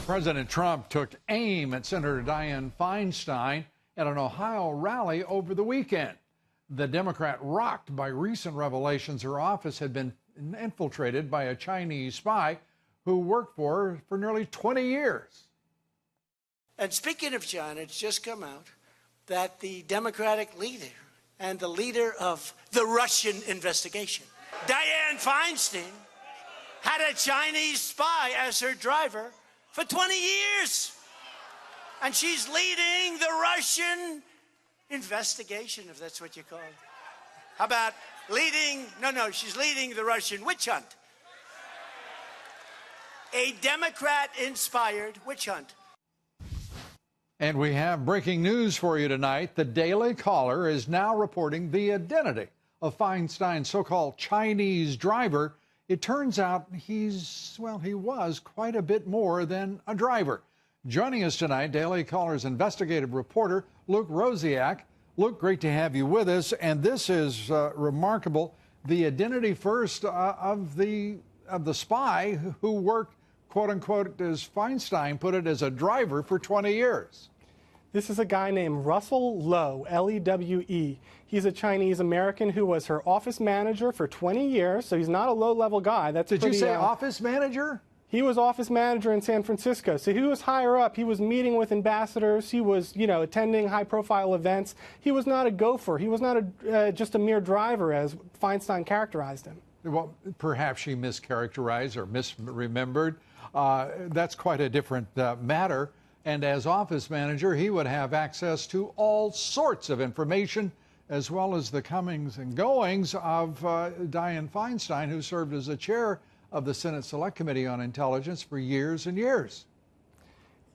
President Trump took aim at Senator Dianne Feinstein at an Ohio rally over the weekend. The Democrat rocked by recent revelations her office had been infiltrated by a Chinese spy who worked for her for nearly 20 years. And speaking of China, it's just come out that the Democratic leader and the leader of the Russian investigation, Dianne Feinstein, had a Chinese spy as her driver for 20 years. And she's leading the Russian investigation, if that's what you call it. How about leading? No, she's leading the Russian witch hunt. A Democrat-inspired witch hunt. And we have breaking news for you tonight. The Daily Caller is now reporting the identity of Feinstein's so-called Chinese driver. It turns out he was quite a bit more than a driver. Joining us tonight, Daily Caller's investigative reporter, Luke Rosiak. Luke, great to have you with us. And this is remarkable. The identity first of the spy who worked, quote unquote, as Feinstein put it, as a driver for 20 years. This is a guy named Russell Lowe, L-E-W-E. He's a Chinese American who was her office manager for 20 years, so he's not a low-level guy. Did you say office manager? He was office manager in San Francisco, so he was higher up. He was meeting with ambassadors. He was, attending high-profile events. He was not a gopher. He was not just a mere driver, as Feinstein characterized him. Well, perhaps she mischaracterized or misremembered. That's quite a different matter. And as office manager, he would have access to all sorts of information, as well as the comings and goings of Dianne Feinstein, who served as the chair of the Senate Select Committee on Intelligence for years and years.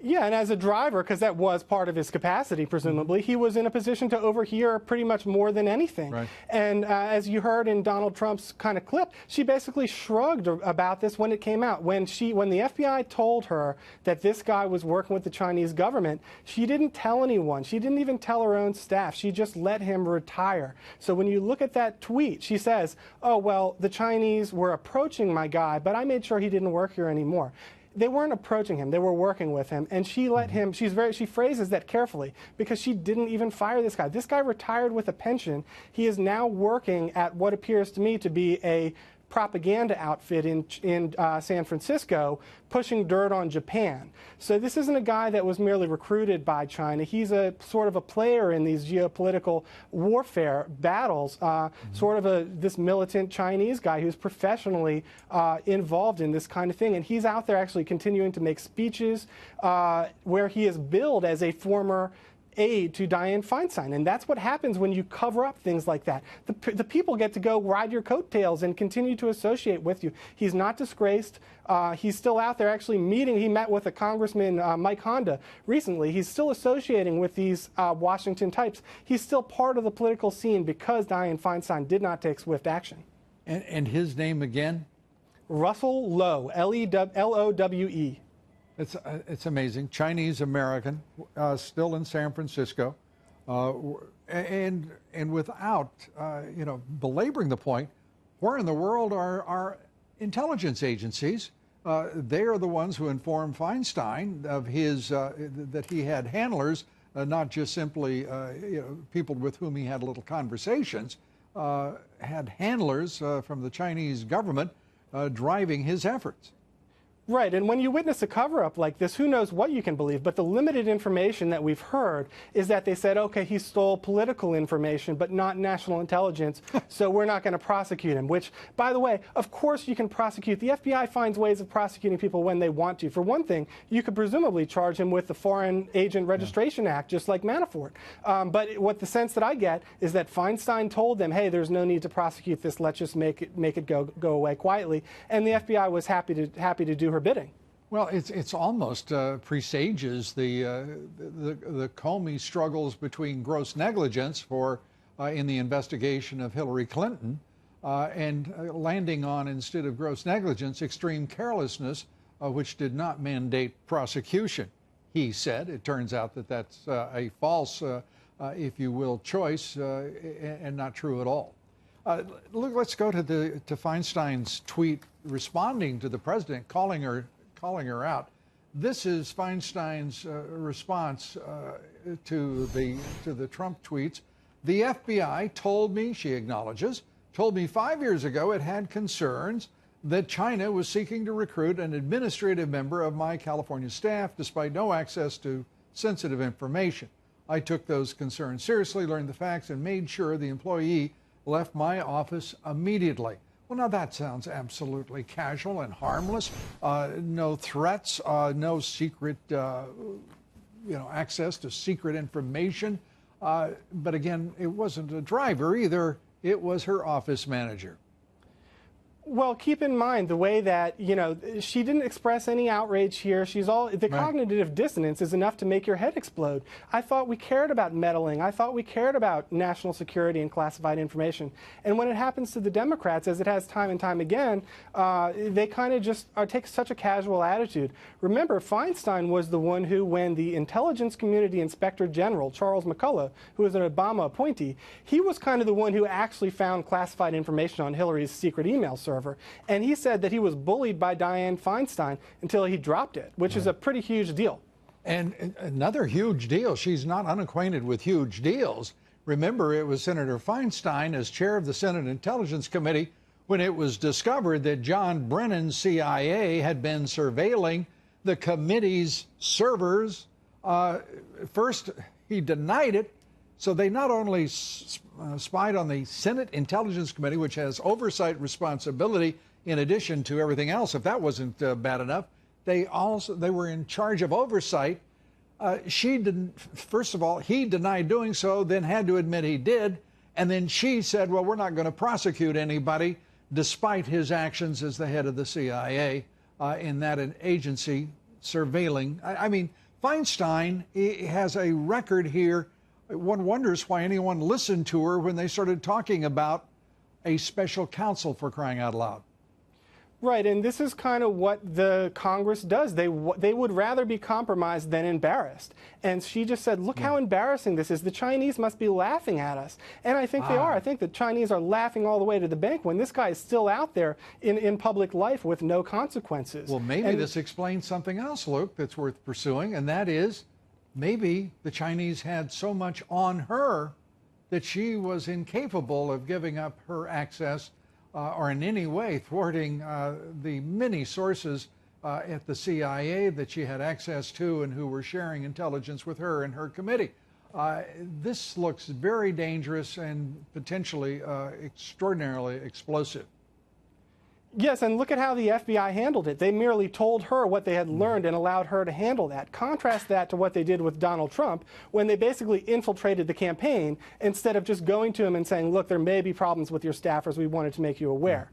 Yeah, and as a driver, because that was part of his capacity, presumably, he was in a position to overhear pretty much more than anything. Right. And as you heard in Donald Trump's kind of clip, she basically shrugged about this when it came out. When the FBI told her that this guy was working with the Chinese government, she didn't tell anyone. She didn't even tell her own staff. She just let him retire. So when you look at that tweet, she says, oh, well, the Chinese were approaching my guy, but I made sure he didn't work here anymore. They weren't approaching him. They were working with him. And she let him, she phrases that carefully because she didn't even fire this guy. This guy retired with a pension. He is now working at what appears to me to be a propaganda outfit in San Francisco, pushing dirt on Japan. So this isn't a guy that was merely recruited by China. He's a sort of a player in these geopolitical warfare battles, sort of this militant Chinese guy who's professionally involved in this kind of thing. And he's out there actually continuing to make speeches where he is billed as a former aide to Dianne Feinstein. And that's what happens when you cover up things like that. The people get to go ride your coattails and continue to associate with you. He's not disgraced. He's still out there actually meeting. He met with a Congressman, Mike Honda, recently. He's still associating with these Washington types. He's still part of the political scene because Dianne Feinstein did not take swift action. And his name again? Russell Lowe, L-O-W-E. It's amazing. Chinese American, still in San Francisco, and without belaboring the point, where in the world are our intelligence agencies? They are the ones who informed Feinstein of his that he had handlers, not just simply people with whom he had little conversations, had handlers from the Chinese government driving his efforts. Right, and when you witness a cover-up like this, who knows what you can believe, but the limited information that we've heard is that they said, okay, he stole political information, but not national intelligence, so we're not going to prosecute him, which, by the way, of course you can prosecute. The FBI finds ways of prosecuting people when they want to. For one thing, you could presumably charge him with the Foreign Agent Registration Act, just like Manafort. But what the sense that I get is that Feinstein told them, hey, there's no need to prosecute this, let's just make it go away quietly, and the FBI was happy to do her bidding. Well, it's almost presages the Comey struggles between gross negligence in the investigation of Hillary Clinton and landing on, instead of gross negligence, extreme carelessness, which did not mandate prosecution. He said. It turns out that that's a false, if you will, choice and not true at all. Look, let's go to Feinstein's tweet responding to the president, calling her out. This is Feinstein's response to the Trump tweets. The FBI told me, she acknowledges, told me 5 years ago it had concerns that China was seeking to recruit an administrative member of my California staff despite no access to sensitive information. I took those concerns seriously, learned the facts, and made sure the employee left my office immediately. Well, now that sounds absolutely casual and harmless. No threats, no secret, access to secret information. But again, it wasn't a driver either. It was her office manager. Well, keep in mind the way that, she didn't express any outrage here. The cognitive dissonance is enough to make your head explode. I thought we cared about meddling. I thought we cared about national security and classified information. And when it happens to the Democrats, as it has time and time again, they kind of just take such a casual attitude. Remember, Feinstein was the one who, when the Intelligence Community Inspector General, Charles McCullough, who was an Obama appointee, he was kind of the one who actually found classified information on Hillary's secret email server. And he said that he was bullied by Dianne Feinstein until he dropped it, which is a pretty huge deal. And another huge deal, she's not unacquainted with huge deals. Remember, it was Senator Feinstein as chair of the Senate Intelligence Committee when it was discovered that John Brennan's CIA had been surveilling the committee's servers. First, he denied it. So they not only spied on the Senate Intelligence Committee, which has oversight responsibility in addition to everything else. If that wasn't bad enough, they were in charge of oversight. First of all, he denied doing so, then had to admit he did. And then she said, well, we're not going to prosecute anybody, despite his actions as the head of the CIA in that agency surveilling. I mean, Feinstein has a record here. One wonders why anyone listened to her when they started talking about a special counsel, for crying out loud. Right, and this is kind of what the Congress does. They would rather be compromised than embarrassed. And she just said, look how embarrassing this is. The Chinese must be laughing at us. And I think they are. I think the Chinese are laughing all the way to the bank when this guy is still out there in public life with no consequences. Well, maybe this explains something else, Luke, that's worth pursuing, and that is maybe the Chinese had so much on her that she was incapable of giving up her access or in any way thwarting the many sources at the CIA that she had access to and who were sharing intelligence with her and her committee. This looks very dangerous and potentially extraordinarily explosive. Yes, and look at how the FBI handled it. They merely told her what they had learned and allowed her to handle that. Contrast that to what they did with Donald Trump when they basically infiltrated the campaign instead of just going to him and saying, look, there may be problems with your staffers. We wanted to make you aware.